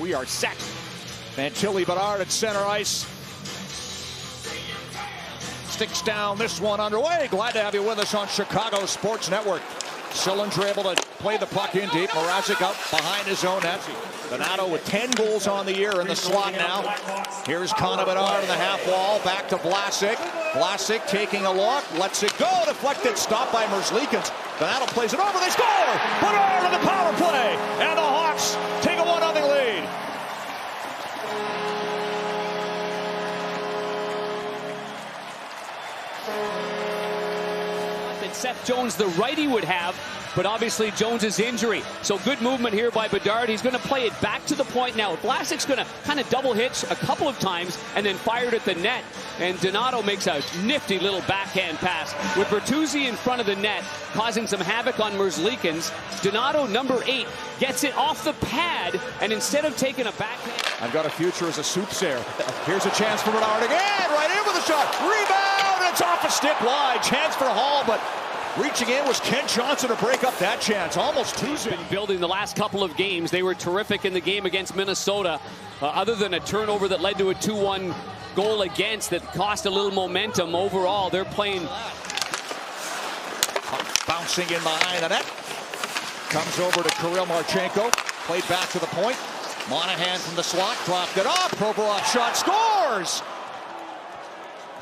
We are set. Fantilli Bedard at center ice. Sticks down, this one underway. Glad to have you with us on Chicago Sports Network. Sillinger able to play the puck in deep. Mrazek out behind his own net. Donato with 10 goals on the year in the slot now. Here's Connor Bedard in the half wall. Back to Vlasic. Vlasic taking a look. Lets it go. Deflected. Stopped by Merzlikins. Donato plays it over. They score! Bedard on the power play. And the Hawks take a 1-0 lead. Seth Jones, the righty, would have, but obviously Jones's injury. So good movement here by Bedard. He's going to play it back to the point now. Vlasic's going to kind of double hitch a couple of times and then fired at the net. And Donato makes a nifty little backhand pass with Bertuzzi in front of the net, causing some havoc on Merzlikins. Donato, number 8, gets it off the pad, and instead of taking a backhand... I've got a future as a soupsayer. Here's a chance for Bedard again. Right in with a shot. Rebound. It's off a stick wide. Chance for Hall, but reaching in was Kent Johnson to break up that chance. Almost 2-0. Been building the last couple of games. They were terrific in the game against Minnesota. Other than a turnover that led to a 2-1 goal against that cost a little momentum overall, they're playing. Bouncing in behind the net. Comes over to Kirill Marchenko. Played back to the point. Monahan from the slot. Dropped it off. Provorov shot. Scores!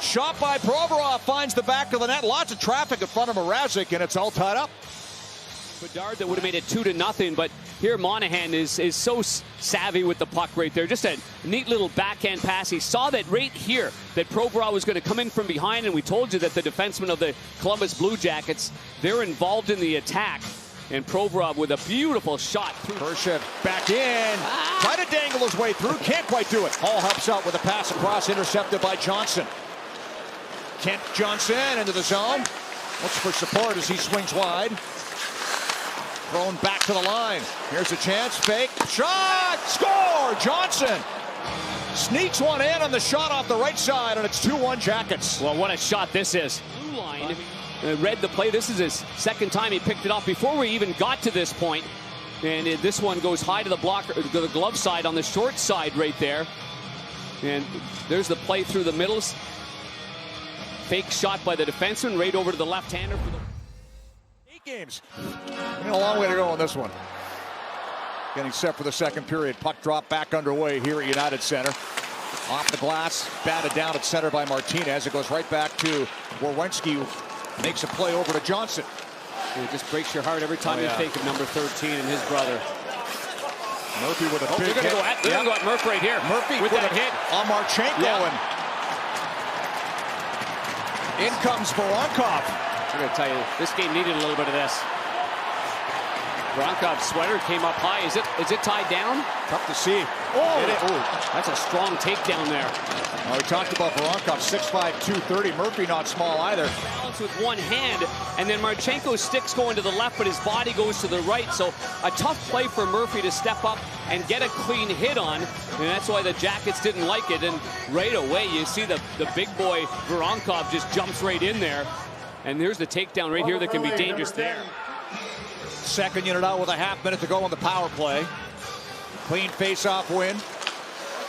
Shot by Provorov finds the back of the net. Lots of traffic in front of Mrazek, and it's all tied up. Bedard that would have made it 2-0, but here Monahan is so savvy with the puck right there. Just a neat little backhand pass. He saw that right here, that Provorov was going to come in from behind, and we told you that the defensemen of the Columbus Blue Jackets, they're involved in the attack. And Provorov with a beautiful shot. Khrushchev back in. Try to dangle his way through. Can't quite do it. Hall helps out with a pass across, intercepted by Johnson. Kent Johnson into the zone. Looks for support as he swings wide. Thrown back to the line. Here's a chance. Fake. Shot! Score! Johnson sneaks one in on the shot off the right side, and it's 2-1 Jackets. Well, what a shot this is. Blue line read the play. This is his second time he picked it off before we even got to this point. And this one goes high to the blocker, to the glove side on the short side right there. And there's the play through the middles. Fake shot by the defenseman right over to the left-hander for the 8 games. A long way to go on this one. Getting set for the second period. Puck drop back underway here at United Center. Off the glass, batted down at center by Martinez. It goes right back to Werenski, who makes a play over to Johnson. It just breaks your heart every time you think of number 13 and his brother. Murphy with a big hit. They're going to go at Murphy right here. Murphy with that hit on Marchenko. And in comes Voronkov. I'm going to tell you, this game needed a little bit of this. Voronkov's sweater came up high. Is it tied down? Tough to see. That's a strong takedown there. We talked about Voronkov, 6'5", 230. Murphy not small either. Balance with one hand, and then Marchenko's stick's going to the left, but his body goes to the right. So a tough play for Murphy to step up and get a clean hit on, and that's why the Jackets didn't like it. And right away, you see the big boy Voronkov just jumps right in there. And there's the takedown right here that can be dangerous there. Second unit out with a half minute to go on the power play. Clean face-off win.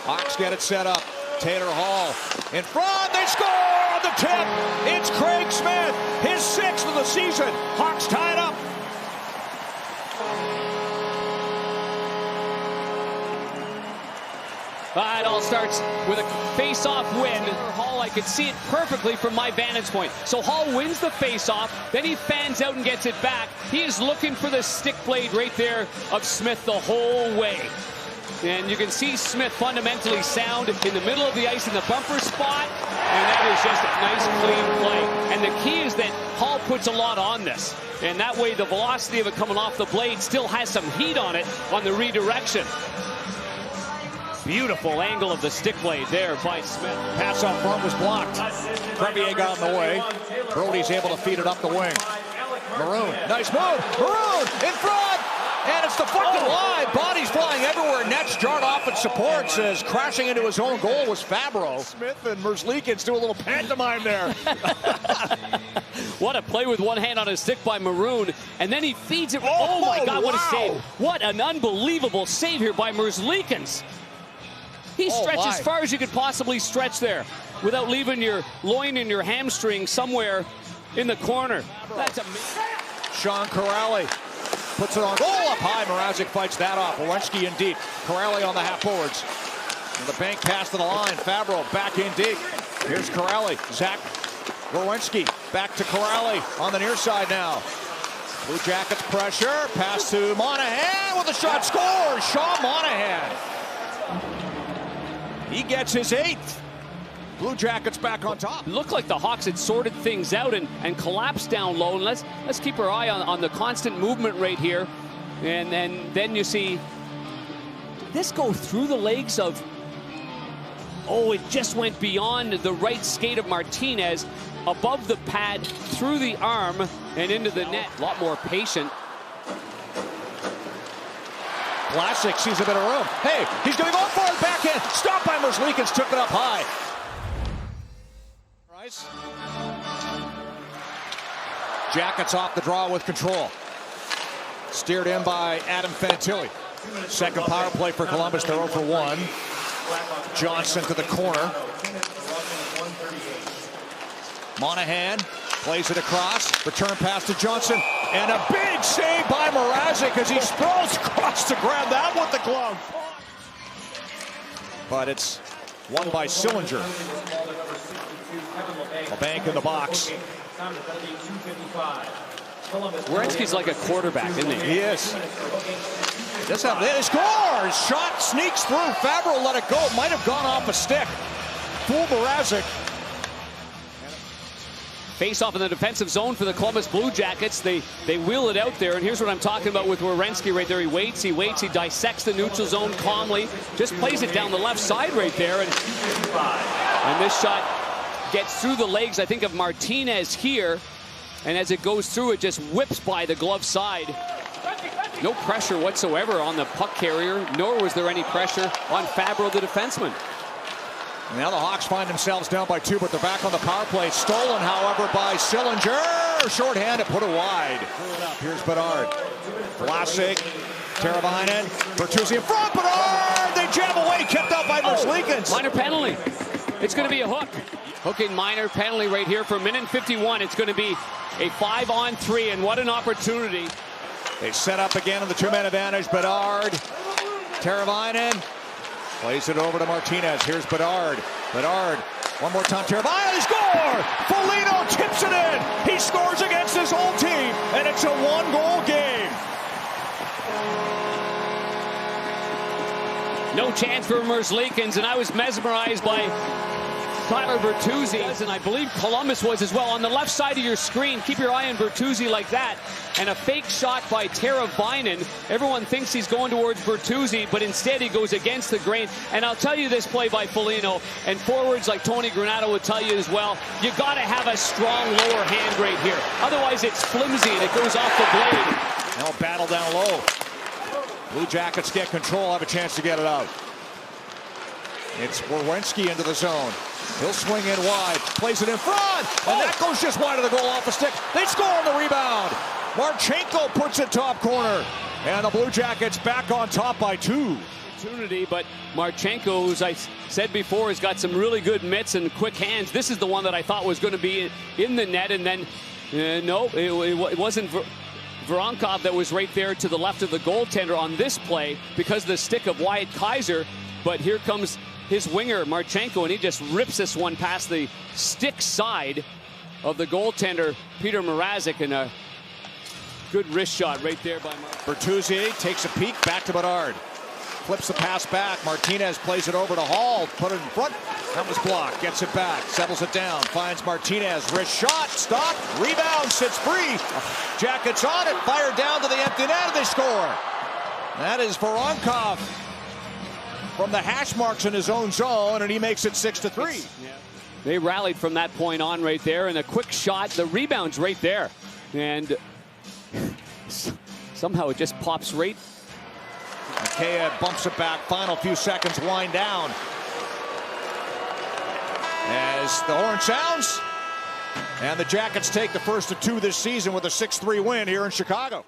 Hawks get it set up. Taylor Hall in front. They score on the tip. It's Craig Smith, his 6th of the season. Hawks tied up. It all starts with a face-off win. Hall, I could see it perfectly from my vantage point. So Hall wins the face-off, then he fans out and gets it back. He is looking for the stick blade right there of Smith the whole way. And you can see Smith fundamentally sound in the middle of the ice in the bumper spot. And that is just a nice, clean play. And the key is that Hall puts a lot on this. And that way the velocity of it coming off the blade still has some heat on it on the redirection. Beautiful angle of the stick blade there by Smith. Pass up front was blocked. Premier got in the way. Brody's able to feed it up the wing. Maroon, nice move. Maroon in front. And it's deflected wide. Bodies flying everywhere. Nets jarred off and supports as crashing into his own goal was Fabro. Smith and Merzlikins do a little pantomime there. What a play with one hand on his stick by Maroon. And then he feeds it. Oh my God, what a save. What an unbelievable save here by Merzlikins. He stretched as far as you could possibly stretch there without leaving your loin and your hamstring somewhere in the corner. That's amazing. Sean Corrali puts it on goal up high. Mrazek fights that off. Werenski in deep. Corrali on the half forwards. And the bank pass to the line. Fabro back in deep. Here's Corrali. Zach Werenski back to Corrali on the near side now. Blue Jackets pressure. Pass to Monahan with a shot. Scores. Sean Monahan. He gets his 8th. Blue Jackets back on top. Looked like the Hawks had sorted things out and collapsed down low. And let's keep our eye on the constant movement right here. And then you see this go through the legs of, it just went beyond the right skate of Martinez, above the pad, through the arm, and into the net. A lot more patient. Vlasic sees a bit of room. Hey, he's going to go for it. Backhand. Stopped by Merzlikins. Took it up high. Jackets off the draw with control. Steered in by Adam Fantilli. Second power play for Columbus. They're 0 for 1. Johnson to the corner. Monahan plays it across. Return pass to Johnson. And a big save by Mrazek as he sprawls across to grab that with the glove. But it's won by Sillinger. A bank in the box. Werenski's like a quarterback, isn't he? He is. He scores! Shot sneaks through. Fabro let it go. Might have gone off a stick. Fool Mrazek. Face off in the defensive zone for the Columbus Blue Jackets. They wheel it out there, and here's what I'm talking about with Werenski right there. He waits, he dissects the neutral zone calmly, just plays it down the left side right there, and this shot gets through the legs, I think, of Martinez here, and as it goes through, it just whips by the glove side. No pressure whatsoever on the puck carrier, nor was there any pressure on Fabro, the defenseman. Now the Hawks find themselves down by 2, but they're back on the power play. Stolen, however, by Sillinger. Shorthanded, put it wide. Here's Bedard. Vlasic, Teravainen, Bertuzzi in front. Bedard, they jam away, kept out by Merzlikins. Minor penalty. It's going to be a hook. Hooking minor penalty right here for minute 51. It's going to be a 5-on-3, and what an opportunity. They set up again on the 2-man advantage. Bedard, Teravainen. Plays it over to Martinez. Here's Bedard. Bedard, one more time. Teravainen, he scores! Foligno tips it in. He scores against his old team, and it's a 1-goal game. No chance for Merzlikins, and I was mesmerized by Tyler Bertuzzi, and I believe Columbus was as well. On the left side of your screen, keep your eye on Bertuzzi like that. And a fake shot by Teravainen. Everyone thinks he's going towards Bertuzzi, but instead he goes against the grain. And I'll tell you this play by Foligno, and forwards like Tony Granato would tell you as well, you got to have a strong lower hand right here. Otherwise it's flimsy and it goes off the blade. Now battle down low. Blue Jackets get control, have a chance to get it out. It's Werenski into the zone. He'll swing in wide, plays it in front, and that goes just wide of the goal off the stick. They score on the rebound. Marchenko puts it top corner, and the Blue Jackets back on top by 2. Opportunity, but Marchenko, as I said before, has got some really good mitts and quick hands. This is the one that I thought was going to be in the net, and then no, it wasn't Voronkov that was right there to the left of the goaltender on this play because of the stick of Wyatt Kaiser. But here comes his winger, Marchenko, and he just rips this one past the stick side of the goaltender, Peter Mrazek, and a good wrist shot right there by Bertuzzi takes a peek, back to Bedard. Flips the pass back. Martinez plays it over to Hall. Put it in front. That was blocked. Gets it back. Settles it down. Finds Martinez. Wrist shot. Stop. Rebound. Sits free. Jackets on it. Fired down to the empty net. They score. That is Voronkov from the hash marks in his own zone, and he makes it 6-3. Yeah. They rallied from that point on right there, and a quick shot. The rebound's right there. And Somehow it just pops right. Kea bumps it back. Final few seconds wind down. As the horn sounds, and the Jackets take the first of two this season with a 6-3 win here in Chicago.